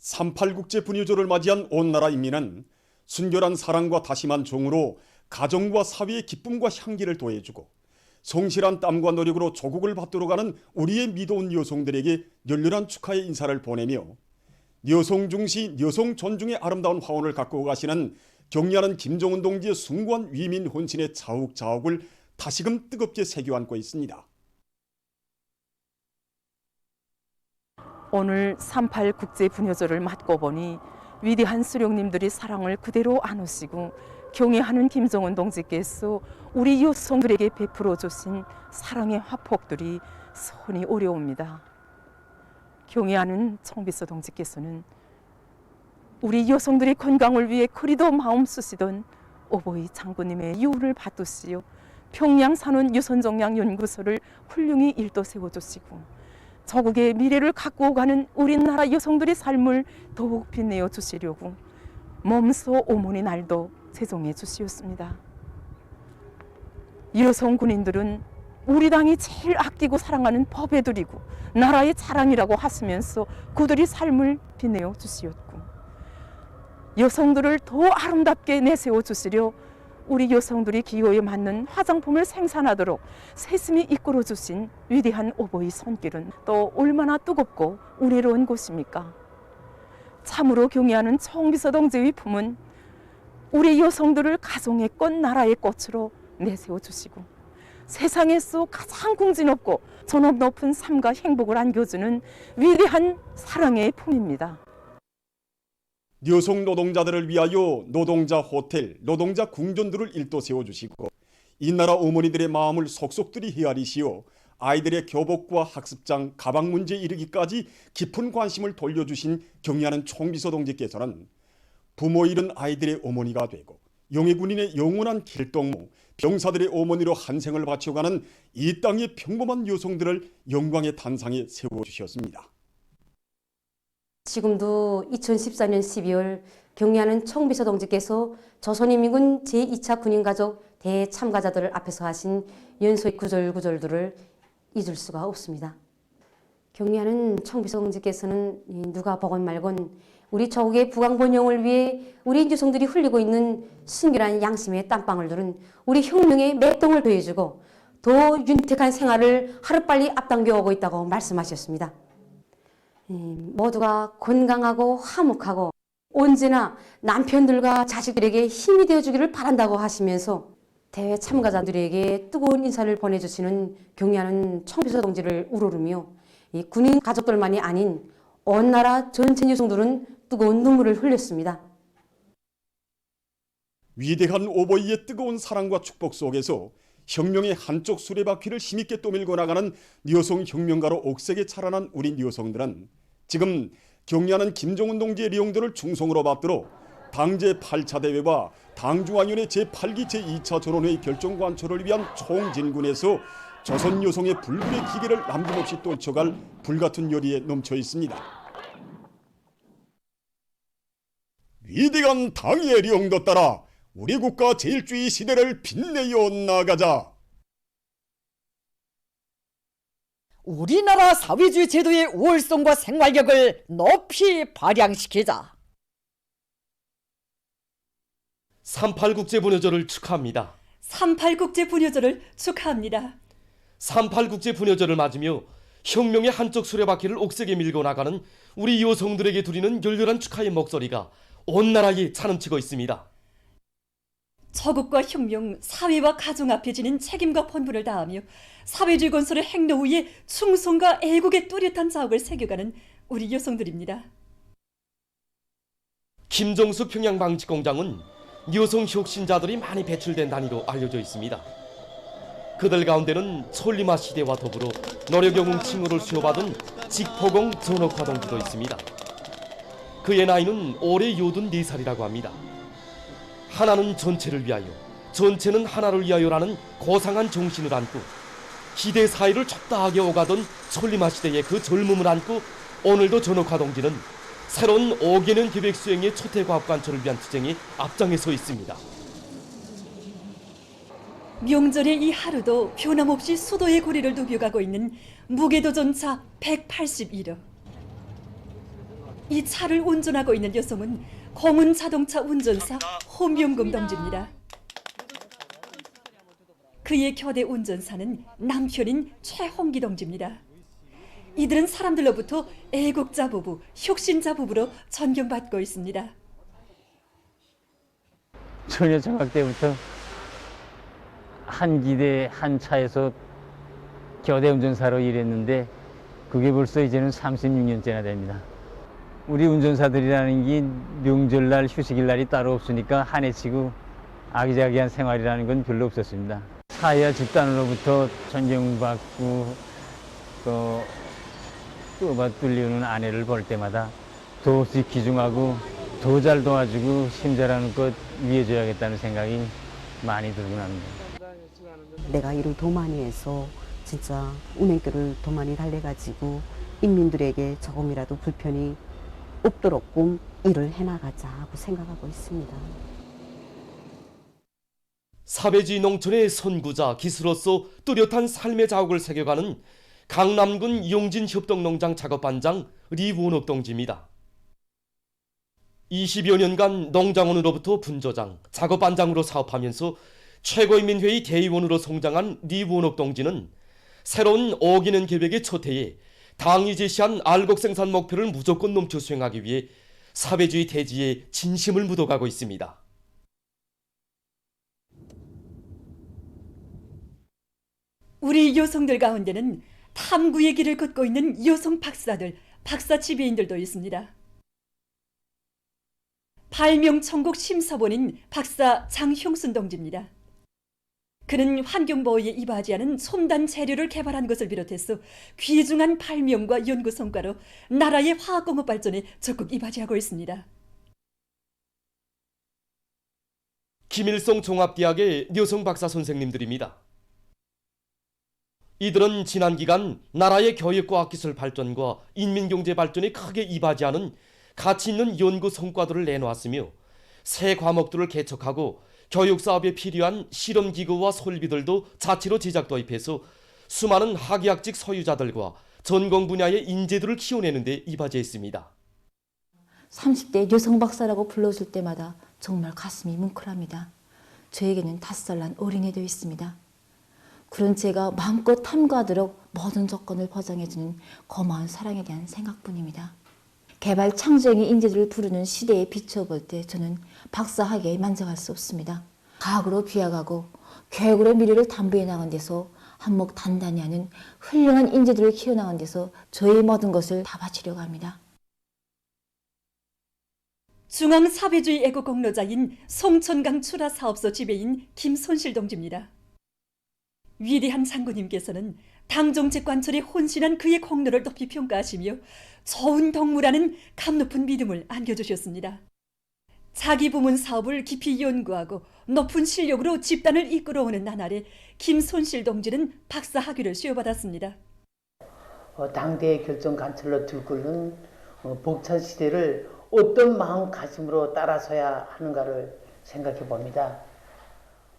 3.8 국제 분유조를 맞이한 온 나라 인민은 순결한 사랑과 다심한 정으로 가정과 사회의 기쁨과 향기를 더해주고 성실한 땀과 노력으로 조국을 받들어 가는 우리의 미도운 여성들에게 열렬한 축하의 인사를 보내며 여성 중시, 여성 존중의 아름다운 화원을 갖고 가시는 경리하는 김정은 동지의 숭고한 위민 혼신의 자욱자욱을 다시금 뜨겁게 새겨안고 있습니다. 오늘 3.8 국제 분유조를 맞고 보니 위대한 수령님들이 사랑을 그대로 안으시고 경애하는 김정은 동지께서 우리 여성들에게 베풀어 주신 사랑의 화폭들이 손이 오려옵니다. 경애하는 청비서 동지께서는 우리 여성들의 건강을 위해 그리도 마음 쓰시던 오보이 장군님의 유언을 받으시어 평양산원 유선정량연구소를 훌륭히 일도 세워주시고 저국의 미래를 갖고 가는 우리나라 여성들의 삶을 더욱 빛내어 주시려고 몸소 어머니 날도 제정해 주시었습니다. 여성 군인들은 우리 당이 제일 아끼고 사랑하는 법애들이고 나라의 자랑이라고 하시면서 그들의 삶을 빛내어 주시었고 여성들을 더 아름답게 내세워 주시려 우리 여성들이 기호에 맞는 화장품을 생산하도록 세심히 이끌어 주신 위대한 오보의 손길은 또 얼마나 뜨겁고 은혜로운 곳입니까? 참으로 경애하는 청비서 동지의 품은 우리 여성들을 가정의 꽃, 나라의 꽃으로 내세워 주시고 세상에서 가장 궁지높고 존엄 높은 삶과 행복을 안겨주는 위대한 사랑의 품입니다. 여성 노동자들을 위하여 노동자 호텔, 노동자 궁전들을 일도 세워주시고 이 나라 어머니들의 마음을 속속들이 헤아리시어 아이들의 교복과 학습장, 가방 문제에 이르기까지 깊은 관심을 돌려주신 경애하는 총비서 동지께서는 부모 잃은 아이들의 어머니가 되고 영예군인의 영원한 길동무, 병사들의 어머니로 한 생을 바쳐가는 이 땅의 평범한 여성들을 영광의 단상에 세워주셨습니다. 지금도 2014년 12월 경리하는 총비서 동지께서 조선인민군 제2차 군인가족 대참가자들 앞에서 하신 연소의 구절구절들을 잊을 수가 없습니다. 경리하는 총비서 동지께서는 누가복음 말곤 우리 조국의 부강번영을 위해 우리 여성들이 흘리고 있는 순결한 양심의 땀방울 들은 우리 혁명의 맥동을 더해주고 더 윤택한 생활을 하루빨리 앞당겨 오고 있다고 말씀하셨습니다. 모두가 건강하고 화목하고 언제나 남편들과 자식들에게 힘이 되어주기를 바란다고 하시면서 대회 참가자들에게 뜨거운 인사를 보내주시는 경리하는 총비서 동지를 우러르며 이 군인 가족들만이 아닌 온 나라 전체 여성들은 뜨거운 눈물을 흘렸습니다. 위대한 오보이의 뜨거운 사랑과 축복 속에서 혁명의 한쪽 수레바퀴를 힘있게 떠밀고 나가는 여성 혁명가로 옥색에 자라난 우리 여성들은 지금 경리하는 김정은 동지의 리용들을 충성으로 받들어 당 제8차 대회와 당중앙위원회 제8기 제2차 전원회의 결정 관철을 위한 총진군에서 조선 여성의 불굴의 기계를 남김없이 떨쳐갈 불같은 열의에 넘쳐 있습니다. 위대한 당의 리용도 따라 우리 국가 제일주의 시대를 빛내어 나가자. 우리나라 사회주의 제도의 우월성과 생활력을 높이 발扬시키자. 3.8 국제 분유조를 축하합니다. 3.8 국제 분유조를 축하합니다. 3.8 국제 분유조를 맞으며 혁명의 한쪽 수레바퀴를 옥색에 밀고 나가는 우리 여성들에게 드리는 열렬한 축하의 목소리가 온 나라에 차넘치고 있습니다. 저국과 혁명, 사회와 가정 앞에 지닌 책임과 본분을 다하며 사회주의 건설의 행로 위에 충성과 애국의 뚜렷한 자욱을 새겨가는 우리 여성들입니다. 김정숙 평양방직공장은 여성 혁신자들이 많이 배출된 단위로 알려져 있습니다. 그들 가운데는 천리마 시대와 더불어 노력영웅 칭호를 수여받은 직포공 전옥화 동지도 있습니다. 그의 나이는 올해 84살이라고 합니다. 하나는 전체를 위하여, 전체는 하나를 위하여라는 고상한 정신을 안고 기대 사회를 좁다하게 오가던 천리마 시대의 그 젊음을 안고 오늘도 전옥화 동지는 새로운 5개년 계획 수행의 초태과학 관철을 위한 투쟁에 앞장에 서 있습니다. 명절의 이 하루도 변함없이 수도의 고리를 누벼가고 있는 무게도 전차 181호. 이 차를 운전하고 있는 여성은 공은 자동차 운전사 홍명금 동지입니다. 그의 교대 운전사는 남편인 최홍기 동지입니다. 이들은 사람들로부터 애국자 부부, 혁신자 부부로 존경받고 있습니다. 처녀 청각 때부터 한 기대 한 차에서 교대 운전사로 일했는데 그게 벌써 이제는 36년째나 됩니다. 우리 운전사들이라는 게 명절날 휴식일 날이 따로 없으니까 한 해치고 아기자기한 생활이라는 건 별로 없었습니다. 사회와 집단으로부터 존경받고 또 뚫리는 아내를 볼 때마다 더없이 귀중하고 더 잘 도와주고 힘자라는 것 위해줘야겠다는 생각이 많이 들곤 합니다. 내가 일을 더 많이 해서 진짜 운행길을 더 많이 달래가지고 인민들에게 조금이라도 불편이 없도록끔 일을 해나가자 하고 생각하고 있습니다. 사회주의 농촌의 선구자, 기수로서 뚜렷한 삶의 자욱을 새겨가는 강남군 용진협동농장 작업반장 리원옥 동지입니다. 20여 년간 농장원으로부터 분조장, 작업반장으로 사업하면서 최고인민회의 대의원으로 성장한 리원옥 동지는 새로운 어기는 계획의 첫 해에 당이 제시한 알곡 생산 목표를 무조건 넘쳐 수행하기 위해 사회주의 대지에 진심을 묻어가고 있습니다. 우리 여성들 가운데는 탐구의 길을 걷고 있는 여성 박사들, 박사 지배인들도 있습니다. 발명천국 심사본인 박사 장형순 동지입니다. 그는 환경보호에 이바지하는 첨단 재료를 개발한 것을 비롯해서 귀중한 발명과 연구 성과로 나라의 화학공업 발전에 적극 이바지하고 있습니다. 김일성 종합대학의 여성 박사 선생님들입니다. 이들은 지난 기간 나라의 교육과학기술 발전과 인민경제 발전에 크게 이바지하는 가치 있는 연구 성과들을 내놓았으며 새 과목들을 개척하고 교육사업에 필요한 실험기구와 설비들도 자체로 제작 도입해서 수많은 학위학직 소유자들과 전공 분야의 인재들을 키워내는 데 이바지했습니다. 30대 여성 박사라고 불러줄 때마다 정말 가슴이 뭉클합니다. 저에게는 5살 난 어린애도 있습니다. 그런 제가 마음껏 탐구하도록 모든 조건을 보장해주는 고마운 사랑에 대한 생각뿐입니다. 개발 창조형의 인재들을 부르는 시대에 비춰볼 때 저는 박사학위에 만족할 수 없습니다. 과학으로 비약하고 교육으로 미래를 담보해 나간 데서 한몫 단단히 하는 훌륭한 인재들을 키워나간 데서 저의 모든 것을 다 바치려고 합니다. 중앙사회주의 애국 공로자인 송천강 출하사업소 지배인 김손실 동지입니다. 위대한 장군님께서는 당정책 관철에 혼신한 그의 공로를 높이 평가하시며 좋은 동무라는 감높은 믿음을 안겨주셨습니다. 자기 부문 사업을 깊이 연구하고 높은 실력으로 집단을 이끌어오는 나날에 김손실 동지는 박사 학위를 수여받았습니다. 당대의 결정 관철로 들끓는 복찬 시대를 어떤 마음가짐으로 따라서야 하는가를 생각해 봅니다.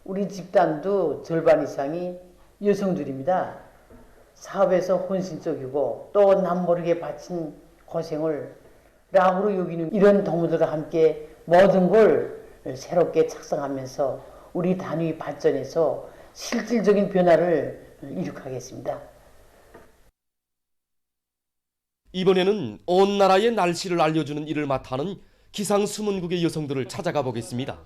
우리 집단도 절반 이상이 여성들입니다. 사업에서 혼신적이고 또 남모르게 바친 고생을 락으로 여기는 이런 동무들과 함께 모든 걸 새롭게 착상하면서 우리 단위 발전에서 실질적인 변화를 이룩하겠습니다. 이번에는 온 나라의 날씨를 알려주는 일을 맡아하는 기상수문국의 여성들을 찾아가 보겠습니다.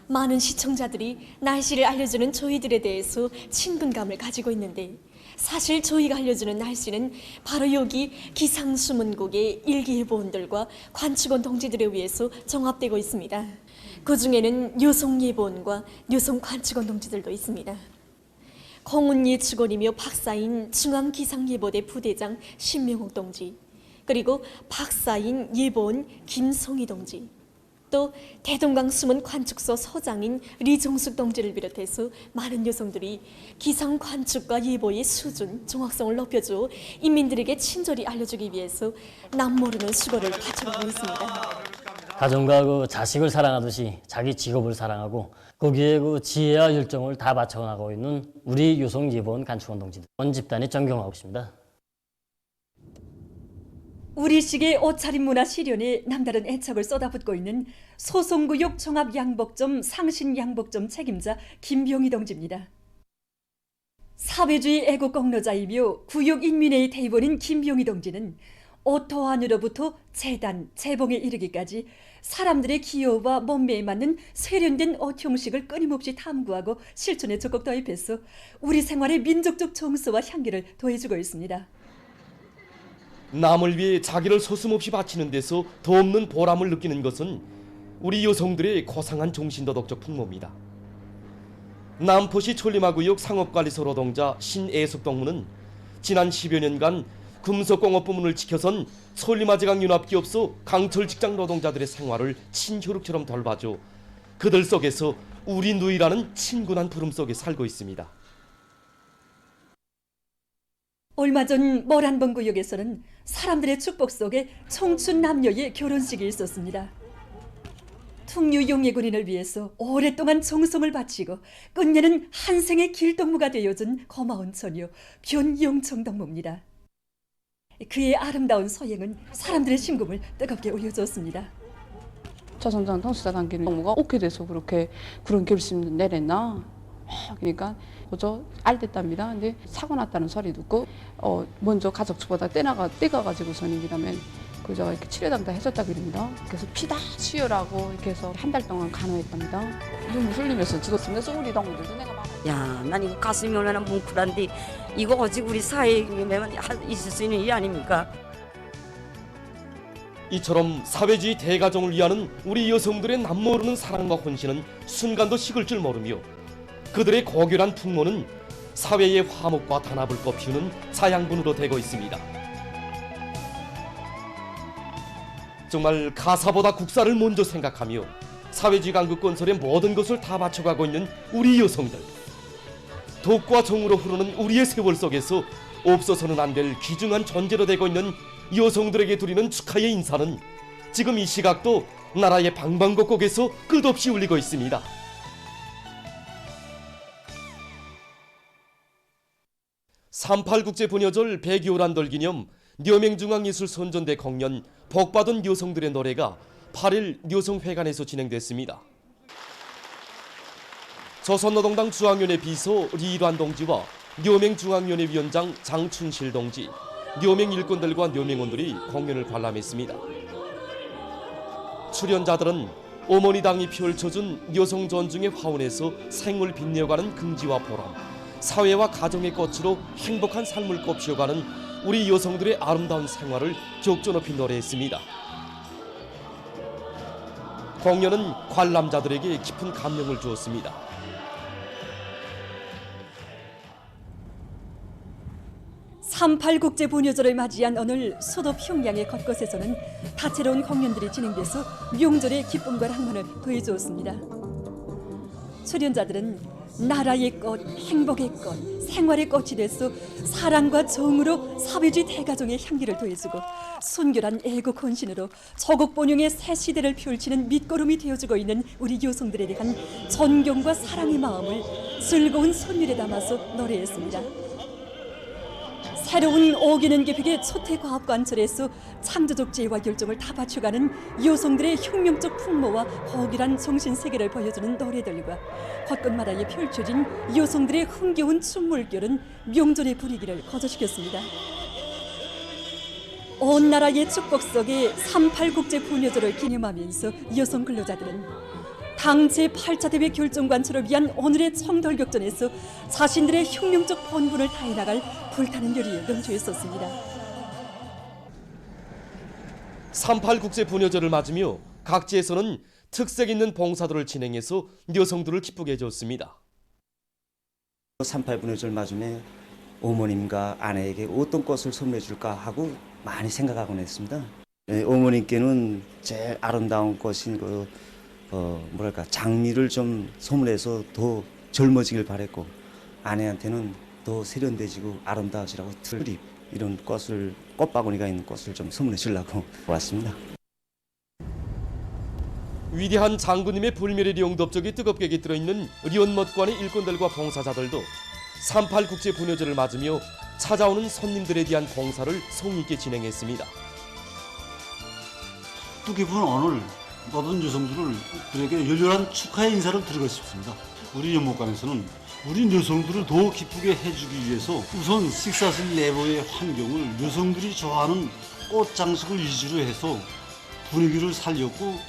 많은 시청자들이 날씨를 알려주는 저희들에 대해서 친근감을 가지고 있는데 사실 저희가 알려주는 날씨는 바로 여기 기상수문국의 일기예보원들과 관측원 동지들에 의해서 종합되고 있습니다. 그 중에는 여성예보원과 여성 관측원 동지들도 있습니다. 공운예측원이며 박사인 중앙기상예보대 부대장 신명옥 동지, 그리고 박사인 예보원 김송희 동지, 또 대동강 수문 관측소 소장인 리종숙 동지를 비롯해서 많은 여성들이 기상 관측과 예보의 수준, 정확성을 높여줘 인민들에게 친절히 알려주기 위해서 남모르는 수고를 바쳐가고 있습니다. 가정과 그 자식을 사랑하듯이 자기 직업을 사랑하고 거기에 그 지혜와 열정을 다 바쳐나가고 있는 우리 여성 예보원 관측원 동지들 온 집단이 존경하고 있습니다. 우리식의 옷차림 문화 실현에 남다른 애착을 쏟아붓고 있는 소송구역 종합양복점 상신양복점 책임자 김병희 동지입니다. 사회주의 애국 공로자이며 구역인민회의 대의원인 김병희 동지는 옷 도안으로부터 재단, 재봉에 이르기까지 사람들의 기호와 몸매에 맞는 세련된 옷 형식을 끊임없이 탐구하고 실천에 적극 도입해서 우리 생활의 민족적 정서와 향기를 더해주고 있습니다. 남을 위해 자기를 서슴없이 바치는 데서 더 없는 보람을 느끼는 것은 우리 여성들의 고상한 종신도덕적 풍모입니다. 남포시 천리마구역 상업관리소 노동자 신애숙동무는 지난 10여 년간 금속공업 부문을 지켜선 천리마제강융합기업소 강철 직장 노동자들의 생활을 친혈육처럼 돌봐줘 그들 속에서 우리 누이라는 친근한 부름 속에 살고 있습니다. 얼마 전 모란봉 구역에서는 사람들의 축복 속에 청춘 남녀의 결혼식이 있었습니다. 풍류 용예군인을 위해서 오랫동안 정성을 바치고 끝내는 한 생의 길동무가 되어준 고마운 처녀 변영청 동무입니다. 그의 아름다운 소행은 사람들의 심금을 뜨겁게 울려줬습니다. 조선전 통수사 당기는 동무가 오게 돼서 그렇게 그런 결심을 내렸나? 그러니까 저 알댔답니다. 근데 사고 났다는 소리 듣고 먼저 가족 측보다 떼가가지고 선임이라면 그저 이렇게 치료당다 했었다 그럽니다. 그래서 피다 수혈하고 이렇게 해서 한 달 동안 간호했답니다. 눈물 흘리면서 죽었습니다. 그래서 우리 동무들도 내가 막 야, 난 이거 가슴이 얼마나 뭉클한데 이거 오직 우리 사회에 있을 수 있는 일 아닙니까? 이처럼 사회주의 대가정을 위하는 우리 여성들의 남모르는 사랑과 헌신은 순간도 식을 줄 모르며 그들의 고결한 풍모는 사회의 화목과 단합을 꽃피우는 자양분으로 되고 있습니다. 정말 가사보다 국사를 먼저 생각하며 사회주의 강국 건설의 모든 것을 다 바쳐가고 있는 우리 여성들. 덕과 정으로 흐르는 우리의 세월 속에서 없어서는 안 될 귀중한 존재로 되고 있는 여성들에게 드리는 축하의 인사는 지금 이 시각도 나라의 방방곡곡에서 끝없이 울리고 있습니다. (38국제 분여절 100여란돌 기념 녀맹중앙예술선전대 공연 복받은 여성들의 노래가 8일 여성회관에서 진행됐습니다. 조선노동당 중앙위원회 비서 리일환 동지와 녀맹중앙위원회 위원장 장춘실 동지, 녀맹 일꾼들과 녀맹원들이 공연을 관람했습니다. 출연자들은 어머니당이 펼쳐준 여성 존중의 화원에서 생을 빛내어가는 긍지와 보람, 사회와 가정의 꽃으로 행복한 삶을 꽃피워가는 우리 여성들의 아름다운 생활을 격조 높이 노래했습니다. 공연은 관람자들에게 깊은 감명을 주었습니다. (38국제 분여절을 맞이한 오늘 수도 평양의 곳곳에서는 다채로운 공연들이 진행돼서 명절의 기쁨과 낭만을 더해주었습니다. 출연자들은 나라의 꽃, 행복의 꽃, 생활의 꽃이 돼서 사랑과 정으로 사회주의 대가정의 향기를 더해주고 순결한 애국 헌신으로 조국 번영의 새 시대를 펼치는 밑거름이 되어주고 있는 우리 여성들에 대한 존경과 사랑의 마음을 즐거운 선율에 담아서 노래했습니다. 새로운 5개년 계획의 초태과학관철에서 창조적 지혜와 열정을 다 바쳐가는 여성들의 혁명적 풍모와 호기란 정신세계를 보여주는 노래들과 곳곳마다에 펼쳐진 여성들의 흥겨운 춤물결은 명절의 분위기를 거저시켰습니다. 온 나라의 축복 속에 38국제 분여절을 기념하면서 여성 근로자들은 당 제8차 대회 결정관철을 위한 오늘의 총돌격전에서 자신들의 혁명적 본분을 다해나갈 불타는 열이 넘쳐있었습니다. 38국제 분여절을 맞으며 각지에서는 특색 있는 봉사들을 진행해서 여성들을 기쁘게 해줬습니다. 38분여절 맞으며 어머님과 아내에게 어떤 꽃을 선물해 줄까 하고 많이 생각하곤 했습니다. 어머님께는 제일 아름다운 꽃인 장미를 좀 선물해서 더 젊어지길 바랬고, 아내한테는 더 세련되지고 아름다워지라고 튤립 이런 꽃바구니가 있는 꽃을 좀 선물해 주려고 왔습니다. 위대한 장군님의 불멸의 영덕적이 뜨겁게 깃들어 있는 리온못관의 일꾼들과 봉사자들도 38국제 분여절을 맞으며 찾아오는 손님들에 대한 봉사를 성의 있게 진행했습니다. 뜻깊은 오늘 모든 여성들에게 열렬한 축하의 인사를 드리고 싶습니다. 우리 연못강에서는 우리 여성들을 더 기쁘게 해주기 위해서 우선 식사실 내부의 환경을 여성들이 좋아하는 꽃 장식을 위주로 해서 분위기를 살렸고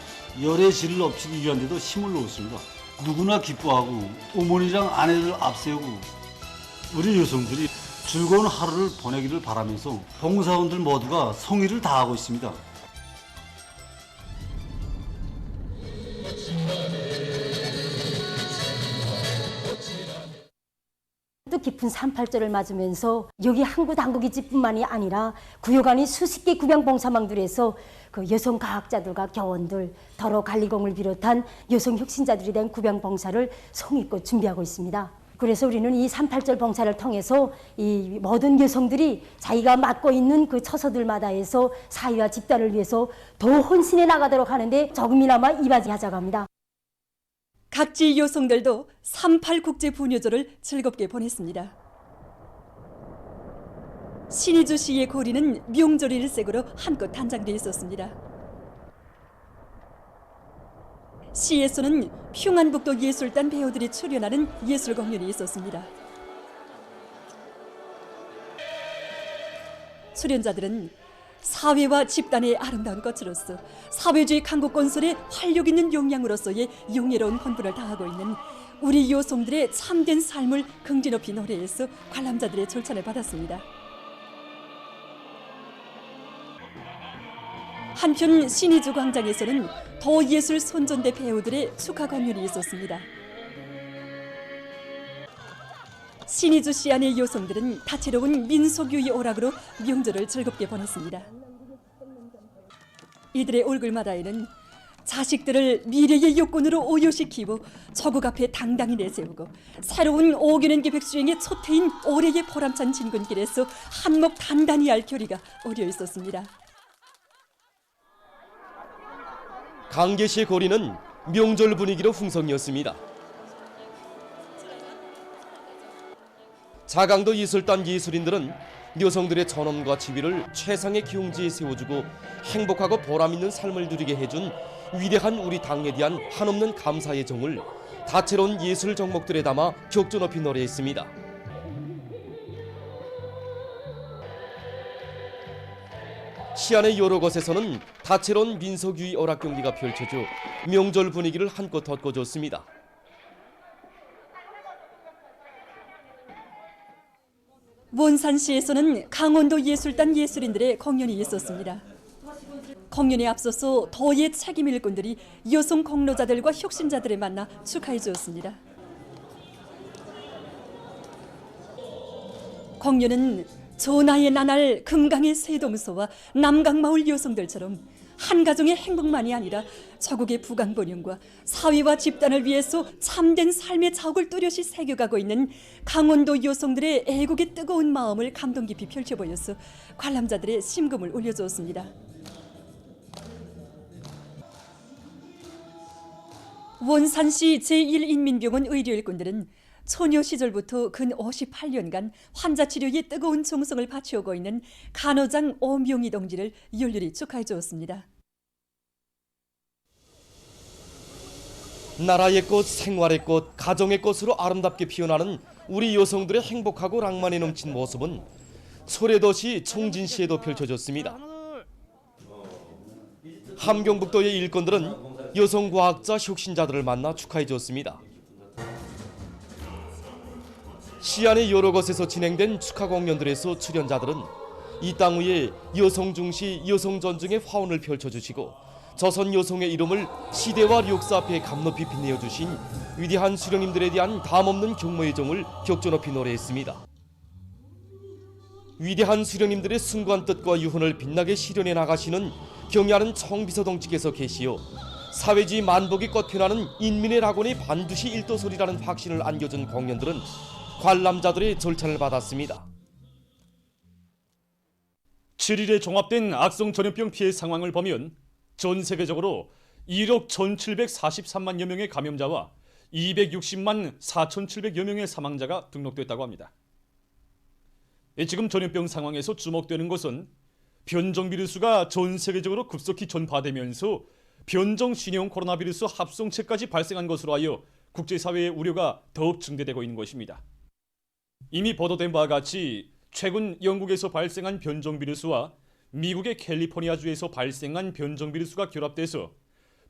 열의 질을 높이기 위한 데도 힘을 넣었습니다. 누구나 기뻐하고 어머니랑 아내를 앞세우고 우리 여성들이 즐거운 하루를 보내기를 바라면서 봉사원들 모두가 성의를 다하고 있습니다. 뜻깊은 3.8절을 맞으면서 여기 항구당국이집뿐만이 아니라 구역 안의 수십 개 구병봉사망들에서 그 여성 과학자들과 교원들, 더러 관리공을 비롯한 여성 혁신자들이 된 구병봉사를 성의껏 준비하고 있습니다. 그래서 우리는 이 3.8절 봉사를 통해서 이 모든 여성들이 자기가 맡고 있는 그 처소들마다에서 사회와 집단을 위해서 더 헌신해 나가도록 하는데 조금이나마 이바지하자고 합니다. 각지 여성들도 3.8 국제 분유절을 즐겁게 보냈습니다. 신의주시의 고리는 명절 일색으로 한껏 단장되어 있었습니다. 시에서는 평안북도 예술단 배우들이 출연하는 예술 공연이 있었습니다. 출연자들은 사회와 집단의 아름다운 꽃으로서 사회주의 강국 건설의 활력 있는 역량으로서의 영예로운 본분을 다하고 있는 우리 여성들의 참된 삶을 긍지 높이 노래해서 관람자들의 절찬을 받았습니다. 한편 신의주 광장에서는 도예술 선전대 배우들의 축하 공연이 있었습니다. 신의주 시 안의 여성들은 다채로운 민속유의 오락으로 명절을 즐겁게 보냈습니다. 이들의 얼굴마다에는 자식들을 미래의 여건으로 오요시키고 조국 앞에 당당히 내세우고 새로운 5개년기 백수행의 첫 해인 올해의 보람찬 진군길에서 한몫 단단히 할 결의가 어려 있었습니다. 강계시의 거리는 명절 분위기로 풍성이었습니다. 자강도 예술단 예술인들은 여성들의 전원과 지위를 최상의 기용지에 세워주고 행복하고 보람있는 삶을 누리게 해준 위대한 우리 당에 대한 한없는 감사의 정을 다채로운 예술 종목들에 담아 격조 높이 노래했습니다. 시안의 여러 곳에서는 다채로운 민속유의 오락 경기가 펼쳐져 명절 분위기를 한껏 돋궈줬습니다. 원산시에서는 강원도 예술단 예술인들의 공연이 있었습니다. 공연에 앞서서 도의 책임 일꾼들이 여성 공로자들과 혁신자들을 만나 축하해 주었습니다. 공연은 전하의 나날 금강의 세동서와 남강마을 여성들처럼 한 가정의 행복만이 아니라 조국의 부강번영과 사회와 집단을 위해서 참된 삶의 자욱을 뚜렷이 새겨가고 있는 강원도 여성들의 애국의 뜨거운 마음을 감동 깊이 펼쳐보여서 관람자들의 심금을 울려주었습니다. 원산시 제1인민병원 의료일꾼들은 처녀 시절부터 근 58년간 환자 치료에 뜨거운 정성을 바치오고 있는 간호장 오명희 동지를 열렬히 축하해 주었습니다. 나라의 꽃, 생활의 꽃, 가정의 꽃으로 아름답게 피어나는 우리 여성들의 행복하고 낭만이 넘친 모습은 소래도시 청진시에도 펼쳐졌습니다. 함경북도의 일꾼들은 여성 과학자 혁신자들을 만나 축하해 줬습니다. 시안의 여러 곳에서 진행된 축하 공연들에서 출연자들은 이 땅 위에 여성 중시, 여성 전쟁의 화원을 펼쳐주시고 조선 여성의 이름을 시대와 역사 앞에 감높이 빛내어주신 위대한 수령님들에 대한 담없는 경모의 정을 격조 높이 노래했습니다. 위대한 수령님들의 숭고한 뜻과 유훈을 빛나게 실현해 나가시는 경의하는 청비서동지께서 계시어 사회주의 만복이 꽃피나는 인민의 낙원이 반드시 일도소리라는 확신을 안겨준 공연들은 관람자들의 절찬을 받았습니다. 7일에 종합된 악성 전염병 피해 상황을 보면 전 세계적으로 1억 1,743만여 명의 감염자와 260만 4,700여 명의 사망자가 등록됐다고 합니다. 지금 전염병 상황에서 주목되는 것은 변종 비루스가 전 세계적으로 급속히 전파되면서 변종 신형 코로나 비루스 합성체까지 발생한 것으로 하여 국제사회의 우려가 더욱 증대되고 있는 것입니다. 이미 보도된 바와 같이 최근 영국에서 발생한 변종 비루스와 미국의 캘리포니아주에서 발생한 변종 비루스가 결합돼서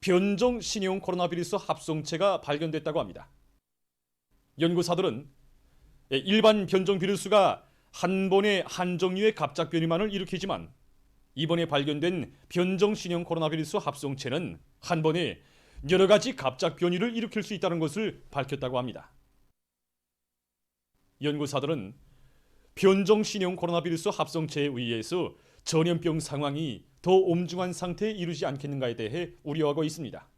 변종 신형 코로나 비루스 합성체가 발견됐다고 합니다. 연구사들은 일반 변종 비루스가 한 번에 한 종류의 갑작 변이만을 일으키지만 이번에 발견된 변종 신형 코로나 비루스 합성체는 한 번에 여러 가지 갑작 변이를 일으킬 수 있다는 것을 밝혔다고 합니다. 연구사들은 변종 신형 코로나 비루스 합성체에 의해서 전염병 상황이 더 엄중한 상태에 이르지 않겠는가에 대해 우려하고 있습니다.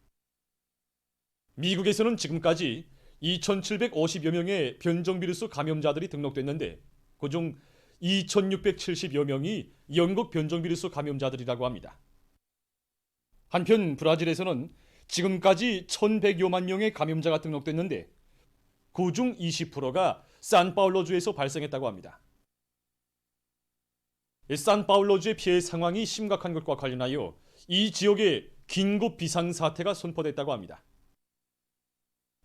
미국에서는 지금까지 2,750여 명의 변종 비루스 감염자들이 등록됐는데 그중 2,670여 명이 영국 변종 비루스 감염자들이라고 합니다. 한편 브라질에서는 지금까지 1,100여만 명의 감염자가 등록됐는데 그중 20%가 산파울루주에서 발생했다고 합니다. 산파울루주의 피해 상황이 심각한 것과 관련하여 이 지역에 긴급 비상사태가 선포됐다고 합니다.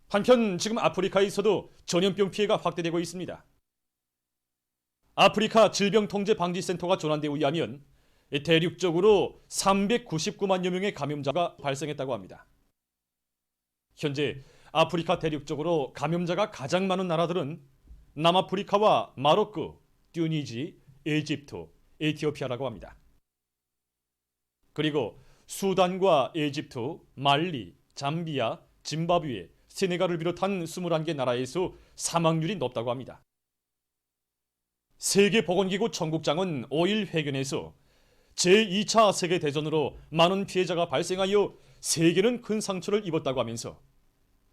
한편 지금 아프리카에서도 전염병 피해가 확대되고 있습니다. 아프리카 질병통제방지센터가 전한 데 의하면 대륙적으로 399만여 명의 감염자가 발생했다고 합니다. 현재 아프리카 대륙적으로 감염자가 가장 많은 나라들은 남아프리카와 마로크, 튜니지, 에집트, 에티오피아라고 합니다. 그리고 수단과 에집트, 말리, 잠비아, 짐바브웨, 세네갈을 비롯한 21개 나라에서 사망률이 높다고 합니다. 세계보건기구 청국장은 5일 회견에서 제2차 세계대전으로 많은 피해자가 발생하여 세계는 큰 상처를 입었다고 하면서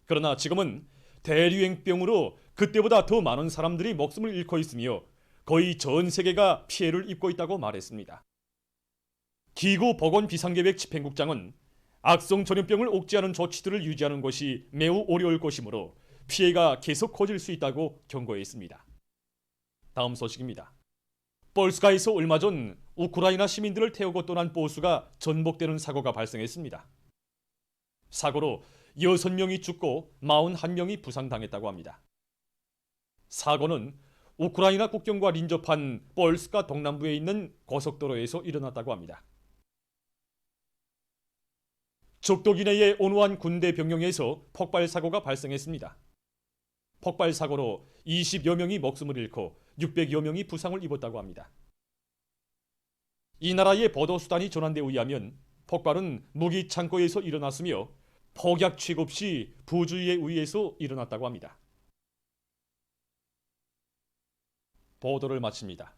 그러나 지금은 대유행병으로 그때보다 더 많은 사람들이 목숨을 잃고 있으며 거의 전 세계가 피해를 입고 있다고 말했습니다. 기구 보건비상계획 집행국장은 악성 전염병을 억제하는 조치들을 유지하는 것이 매우 어려울 것이므로 피해가 계속 커질 수 있다고 경고했습니다. 다음 소식입니다. 볼스카에서 얼마 전 우크라이나 시민들을 태우고 떠난 버스가 전복되는 사고가 발생했습니다. 사고로 6명이 죽고 41명이 부상당했다고 합니다. 사고는 우크라이나 국경과 인접한 볼스카 동남부에 있는 고속도로에서 일어났다고 합니다. 적도 기내의 온화한 군대 병영에서 폭발 사고가 발생했습니다. 폭발 사고로 20여 명이 목숨을 잃고 600여 명이 부상을 입었다고 합니다. 이 나라의 보도수단이 전한 데 의하면 폭발은 무기 창고에서 일어났으며 폭약 취급 시 부주의에 의해서 일어났다고 합니다. 보도를 마칩니다.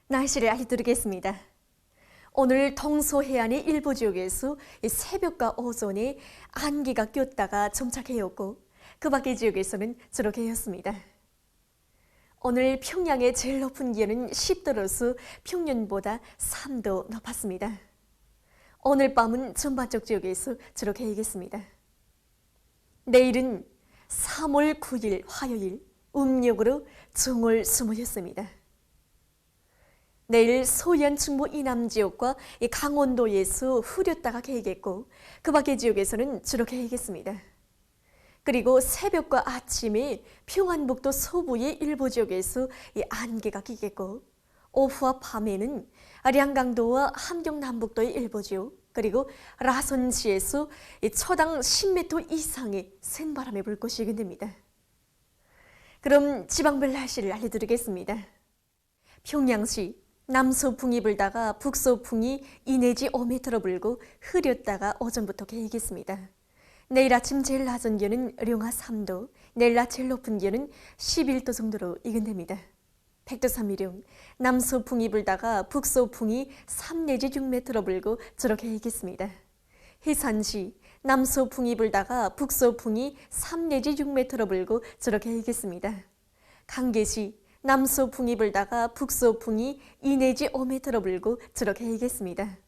날씨를 알려드리겠습니다. 오늘 동서해안의 일부 지역에서 새벽과 오전에 안개가 꼈다가 정착해왔고 그 밖의 지역에서는 주로 개였습니다. 오늘 평양의 제일 높은 기온은 10도로서 평년보다 3도 높았습니다. 오늘 밤은 전반적 지역에서 주로 개이겠습니다. 내일은 3월 9일 화요일 음력으로 정월 20였습니다. 내일 서해안 충북 이남 지역과 강원도에서 흐렸다가 개이겠고 그 밖의 지역에서는 주로 개이겠습니다. 그리고 새벽과 아침에 평안북도 서부의 일부 지역에서 안개가 끼겠고 오후와 밤에는 량강도와 함경남북도의 일부 지역 그리고 라선시에서 초당 10m 이상의 센 바람이 불 것이 예견됩니다. 그럼 지방별 날씨를 알려드리겠습니다. 평양시 남서풍이 불다가 북서풍이 2 내지 5m로 불고 흐렸다가 오전부터 개이겠습니다. 내일 아침 제일 낮은 기온은 령하 3도, 내일 낮 제일 높은 기온은 11도 정도로 예견됩니다. 백두산미령 남서풍이 불다가 북서풍이 3 내지 6m로 불고 주로 개이겠습니다. 해산시 남서풍이 불다가 북서풍이 3 내지 6m로 불고 주로 개이겠습니다. 강계시 남서풍이 불다가 북서풍이 2 내지 5m로 불고 저렇게 얘기했습니다.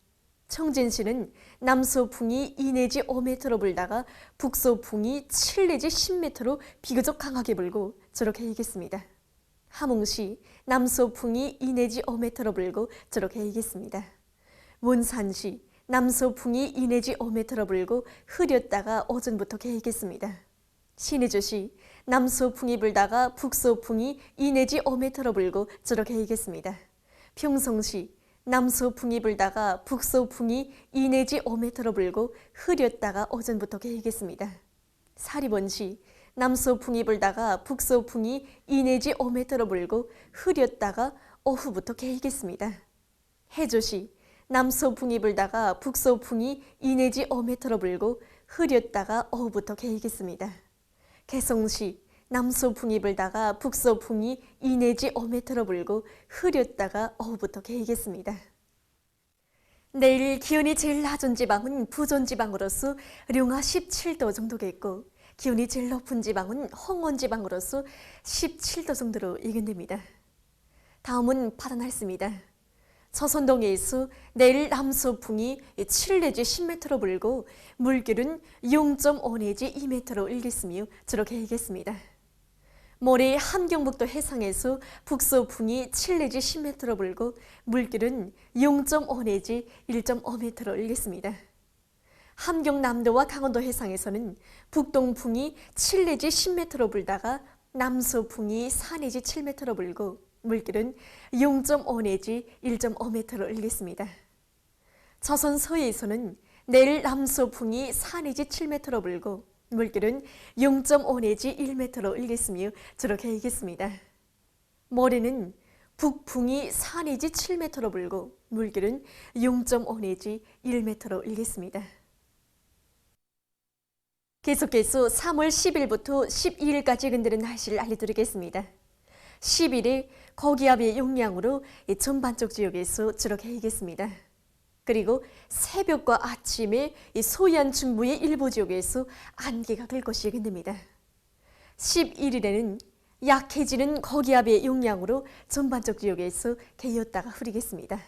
청진시는 남서풍이 2 내지 5m로 불다가 북서풍이 7 내지 10m로 비교적 강하게 불고 저렇게 얘기했습니다. 함흥시 남서풍이 2 내지 5m로 불고 저렇게 얘기했습니다. 원산시 남서풍이 2 내지 5m로 불고 흐렸다가 오전부터 개겠습니다. 신의주시 남서풍이 불다가 북서풍이 2 내지 5m로 불고 저렇게 얘기했습니다. 평성시 남서풍이 불다가 북서풍이 2 내지 5m로 불고 흐렸다가 오전부터 개겠습니다. 사리본시 남서풍이 불다가 북서풍이 2 내지 5m로 불고 흐렸다가 오후부터 개겠습니다. 해조시 남서풍이 불다가 북서풍이 2 내지 5m로 불고 흐렸다가 오후부터 개겠습니다. 개성시 남서풍이 불다가 북서풍이 2 내지 5m로 불고 흐렸다가 오후부터 개겠습니다. 내일 기온이 제일 낮은 지방은 부전지방으로서 룡화 17도 정도겠고 기온이 제일 높은 지방은 홍원지방으로서 17도 정도로 예견됩니다. 다음은 바다 날씨입니다. 서선동해에서 내일 남서풍이 7 내지 10m로 불고 물결은 0.5 내지 2m로 일겠으며 저렇게 일겠습니다. 모레 함경북도 해상에서 북서풍이 7 내지 10m로 불고 물결은 0.5 내지 1.5m로 일겠습니다. 함경남도와 강원도 해상에서는 북동풍이 7 내지 10m로 불다가 남서풍이 4 내지 7m로 불고 물결은 0.5 내지 1.5m로 일겠습니다. 조선 서해에서는 내일 남서풍이 4 내지 7m로 불고 물결은 0.5 내지 1m로 일겠으며 저렇게 일겠습니다. 모레는 북풍이 4 내지 7m로 불고 물결은 0.5 내지 1m로 일겠습니다. 계속해서 3월 10일부터 12일까지 근들은 날씨를 알려드리겠습니다. 10일에 고기압의 영향으로 전반적 지역에서 저렇게 일겠습니다. 그리고 새벽과 아침에 소해안 중부의 일부 지역에서 안개가 될 것이 예견됩니다. 11일에는 약해지는 고기압의 영향으로 전반적 지역에서 개였다가 흐리겠습니다.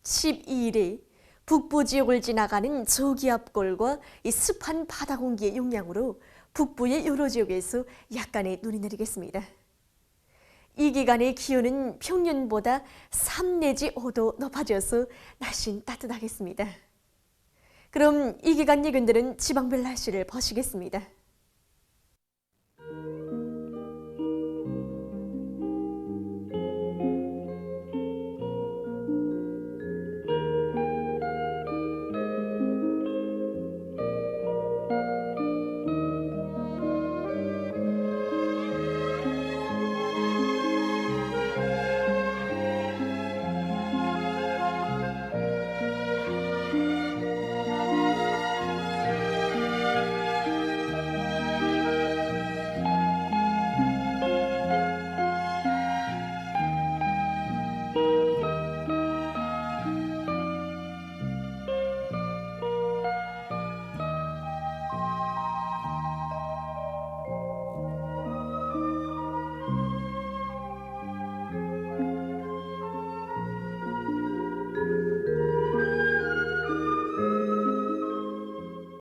12일에 북부 지역을 지나가는 저기압골과 습한 바다 공기의 영향으로 북부의 여러 지역에서 약간의 눈이 내리겠습니다. 이 기간의 기온은 평년보다 3 내지 5도 높아져서 날씨는 따뜻하겠습니다. 그럼 이 기간 예견들은 지방별 날씨를 보시겠습니다.